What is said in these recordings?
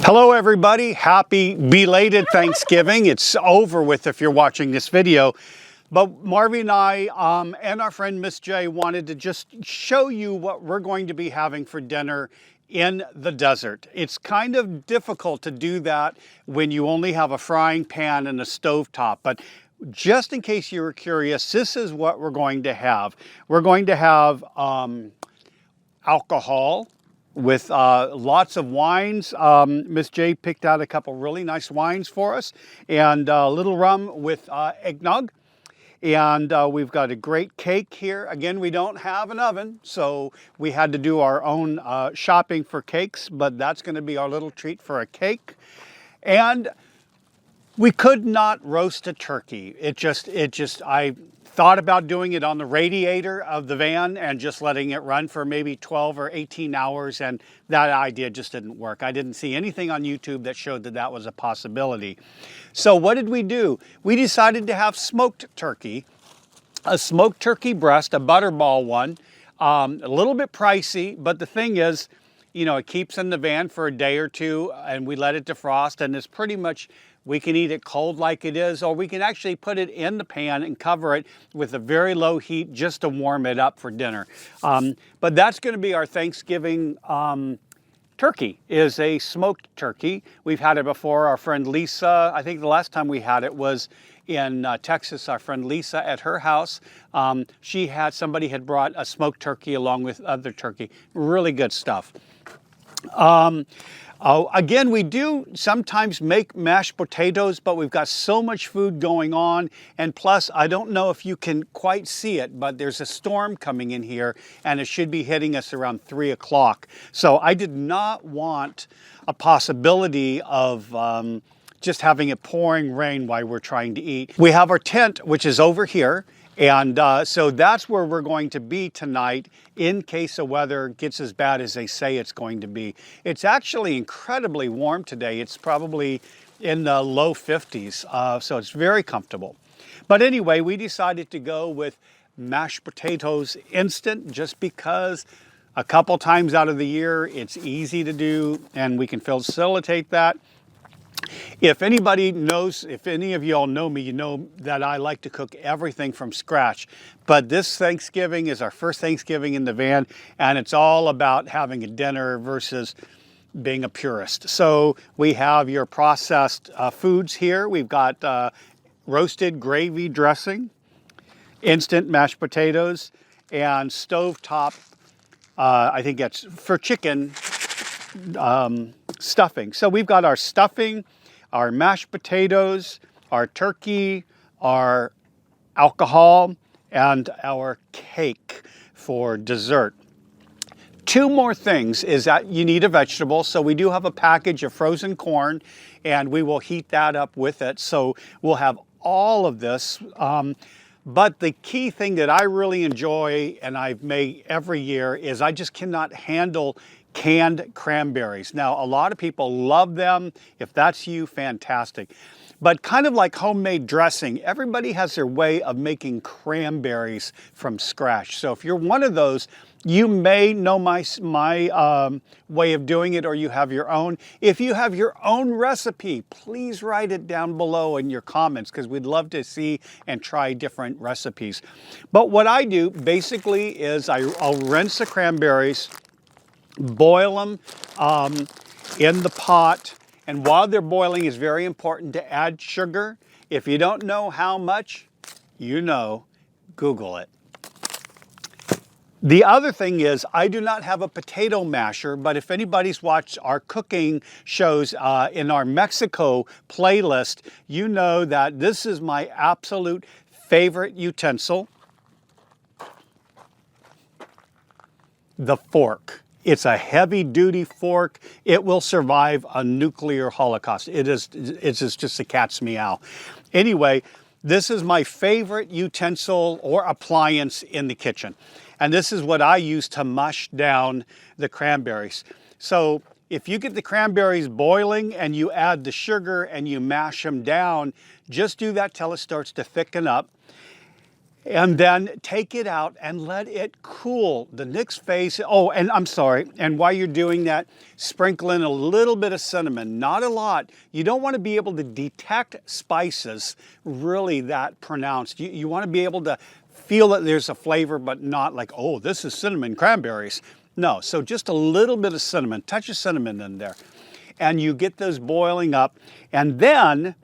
Hello everybody, happy belated Thanksgiving. It's over with if you're watching this video. But Marvy and I and our friend Miss J wanted to just show you what we're going to be having for dinner in the desert. It's kind of difficult to do that when you only have a frying pan and a stovetop, but just in case you were curious, this is what we're going to have. We're going to have alcohol with lots of wines. Miss J picked out a couple really nice wines for us, and a little rum with eggnog. And we've got a great cake here. Again, we don't have an oven, so we had to do our own shopping for cakes, but that's going to be our little treat for a cake. And we could not roast a turkey. I thought about doing it on the radiator of the van and just letting it run for maybe 12 or 18 hours, and that idea just didn't work. I didn't see anything on YouTube that showed that that was a possibility. So what did we do? We decided to have smoked turkey, a smoked turkey breast, a butterball one, a little bit pricey, but the thing is, you know, it keeps in the van for a day or two, and we let it defrost, and it's pretty much, we can eat it cold like it is, or we can actually put it in the pan and cover it with a very low heat just to warm it up for dinner. But that's going to be our Thanksgiving turkey, is a smoked turkey. We've had it before. Our friend Lisa, I think the last time we had it was in Texas. Our friend Lisa at her house, somebody had brought a smoked turkey along with other turkey. Really good stuff. Again, we do sometimes make mashed potatoes, but we've got so much food going on. And plus, I don't know if you can quite see it, but there's a storm coming in here and it should be hitting us around 3 o'clock. So I did not want a possibility of just having it pouring rain while we're trying to eat. We have our tent, which is over here. And so that's where we're going to be tonight in case the weather gets as bad as they say it's going to be. It's actually incredibly warm today. It's probably in the low 50s, so it's very comfortable. But anyway, we decided to go with mashed potatoes instant just because a couple times out of the year it's easy to do and we can facilitate that. If anybody knows, if any of y'all know me, you know that I like to cook everything from scratch. But this Thanksgiving is our first Thanksgiving in the van, and it's all about having a dinner versus being a purist. So we have your processed foods here. We've got roasted gravy dressing, instant mashed potatoes, and stovetop, I think that's for chicken, stuffing. So we've got our stuffing, our mashed potatoes, our turkey, our alcohol, and our cake for dessert. Two more things is that you need a vegetable. So we do have a package of frozen corn, and we will heat that up with it. So we'll have all of this. But the key thing that I really enjoy, and I've made every year, is I just cannot handle canned cranberries. Now, a lot of people love them. If that's you, fantastic. But kind of like homemade dressing, everybody has their way of making cranberries from scratch. So if you're one of those, you may know my way of doing it, or you have your own. If you have your own recipe, please write it down below in your comments, because we'd love to see and try different recipes. But what I do basically is I'll rinse the cranberries, boil them in the pot, and while they're boiling, it's very important to add sugar. If you don't know how much, you know, Google it. The other thing is, I do not have a potato masher, but if anybody's watched our cooking shows in our Mexico playlist, you know that this is my absolute favorite utensil, the fork. It's a heavy-duty fork. It will survive a nuclear holocaust. It's just a cat's meow. Anyway, this is my favorite utensil or appliance in the kitchen. And this is what I use to mush down the cranberries. So if you get the cranberries boiling and you add the sugar and you mash them down, just do that till it starts to thicken up. And then take it out and let it cool. The next phase, oh, and I'm sorry, and while you're doing that, sprinkle in a little bit of cinnamon, not a lot. You don't want to be able to detect spices really that pronounced. You want to be able to feel that there's a flavor, but not like, oh, this is cinnamon cranberries. No, so just a little bit of cinnamon, touch of cinnamon in there. And you get those boiling up. And then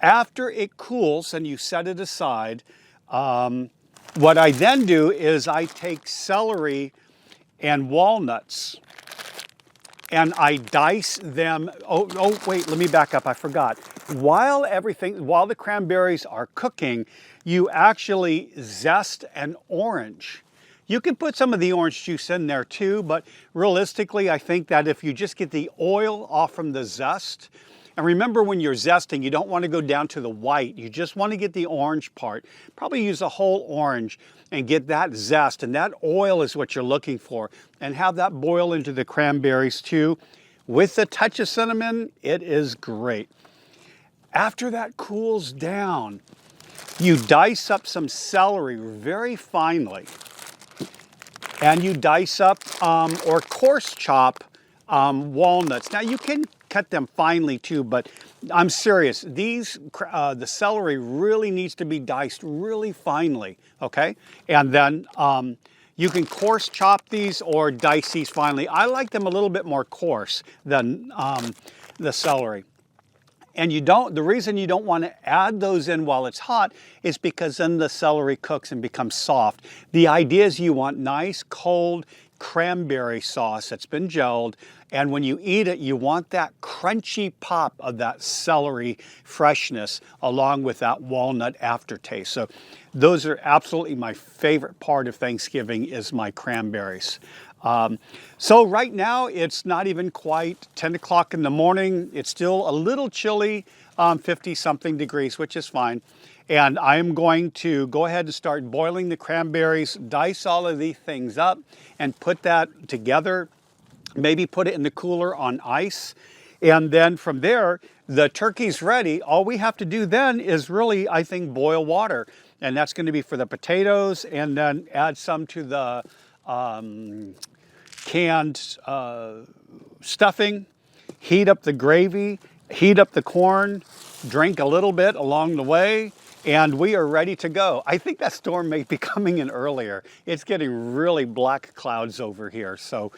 after it cools and you set it aside, what I then do is I take celery and walnuts and I dice them. Oh, wait, let me back up. I forgot. While the cranberries are cooking, you actually zest an orange. You can put some of the orange juice in there too, but realistically, I think that if you just get the oil off from the zest, and remember when you're zesting, you don't want to go down to the white. You just want to get the orange part. Probably use a whole orange and get that zest, and that oil is what you're looking for. And have that boil into the cranberries too. With a touch of cinnamon, it is great. After that cools down, you dice up some celery very finely. And you dice up or coarse chop walnuts. Now you can cut them finely too, but I'm serious. The celery really needs to be diced really finely, okay? And then you can coarse chop these or dice these finely. I like them a little bit more coarse than the celery. And the reason you don't want to add those in while it's hot is because then the celery cooks and becomes soft. The idea is you want nice, cold cranberry sauce that's been gelled. And when you eat it, you want that crunchy pop of that celery freshness along with that walnut aftertaste. So those are absolutely my favorite part of Thanksgiving is my cranberries. So right now it's not even quite 10 o'clock in the morning. It's still a little chilly, 50 something degrees, which is fine. And I'm going to go ahead and start boiling the cranberries, dice all of these things up and put that together. Maybe put it in the cooler on ice. And then from there, the turkey's ready. All we have to do then is really, I think, boil water. And that's going to be for the potatoes and then add some to the canned stuffing, heat up the gravy, heat up the corn, drink a little bit along the way, and we are ready to go. I think that storm may be coming in earlier. It's getting really black clouds over here. So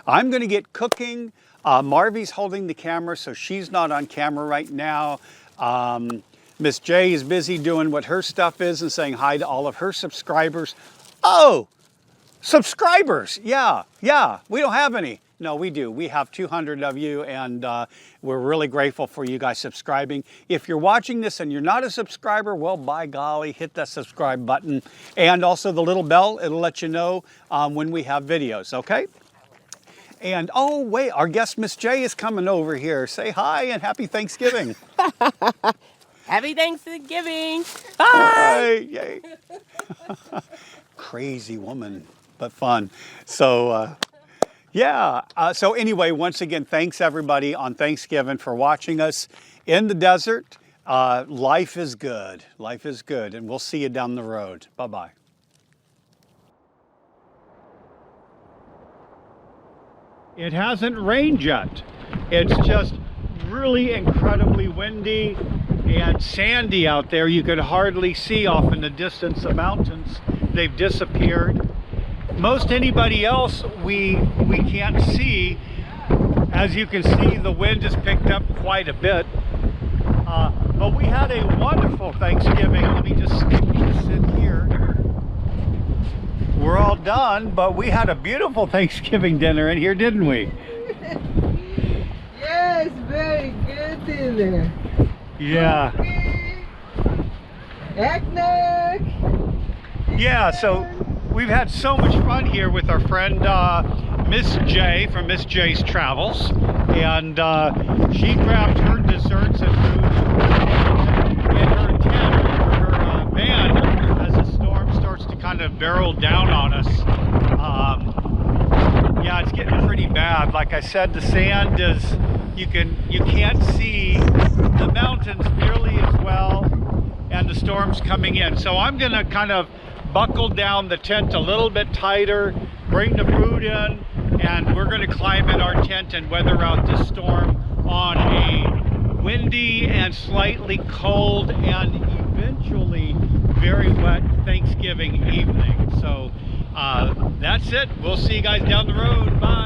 I'm going to get cooking. Marvy's holding the camera, so she's not on camera right now. Miss J is busy doing what her stuff is and saying hi to all of her subscribers. Oh! Subscribers, yeah, we don't have any. No, we do. We have 200 of you, and we're really grateful for you guys subscribing. If you're watching this and you're not a subscriber, well, by golly, hit that subscribe button. And also the little bell, it'll let you know when we have videos, okay? And, oh, wait, our guest, Miss J, is coming over here. Say hi and happy Thanksgiving. Happy Thanksgiving. Bye. Hi, yay. Crazy woman. But fun. So, yeah. So anyway, once again, thanks everybody on Thanksgiving for watching us in the desert. Life is good. Life is good. And we'll see you down the road. Bye-bye. It hasn't rained yet. It's just really incredibly windy and sandy out there. You could hardly see off in the distance the mountains. They've disappeared. Most anybody else we can't see. As you can see, the wind has picked up quite a bit. But we had a wonderful Thanksgiving. Let me just sit here. We're all done, but we had a beautiful Thanksgiving dinner in here, didn't we? Yes, very good dinner. Yeah. Eggnog. Yeah, so we've had so much fun here with our friend Miss J from Miss J's Travels, and she grabbed her desserts and food in her tent or her van as the storm starts to kind of barrel down on us. Yeah, it's getting pretty bad. Like I said, the sand is, you can't see the mountains nearly as well, and the storm's coming in. So I'm gonna kind of buckle down the tent a little bit tighter, bring the food in, and we're going to climb in our tent and weather out this storm on a windy and slightly cold and eventually very wet Thanksgiving evening. So that's it. We'll see you guys down the road. Bye.